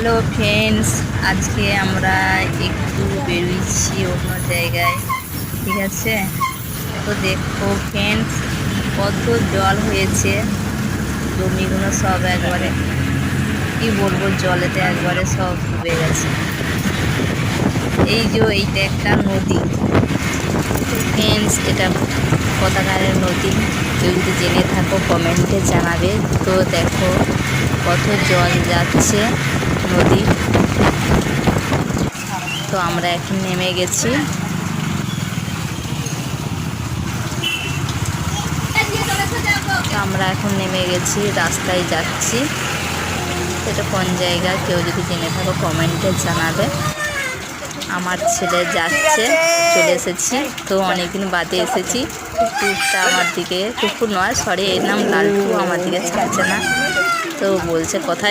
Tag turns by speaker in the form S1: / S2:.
S1: Hello friends, আজকে আমরা একটু বেরিয়েছি অন্য জায়গায়, ঠিক আছে? তো দেখো ফ্রেন্ডস, কত জল হয়েছে, জমিগুলো সব একবারে কি বলবো, জলেতে একবারে সব ডুবে গেছে। এই যে এইটা একটা নদী ফ্রেন্ডস, এটা কোথাকারের নদী, কেউ যদি জেনে থাকো কমেন্টে জানাবে। তো দেখো কত জল যাচ্ছে নদী। তো আমরা এখন নেমে গেছি। আমরা এখন নেমে গেছি, রাস্তায় যাচ্ছি। এটা কোন জায়গা কেউ যদি জেনে থাকো কমেন্টে জানাবে। আমার ছেলে যাচ্ছে, চলে এসেছি। তো অনেকদিন বাদে এসেছি। কুকুরটা আমার দিকে, কুকুর নয় সরি, এর নাম লাল্টু, আমার দিকে ছাড়ছে না। তো বলছে কোথায়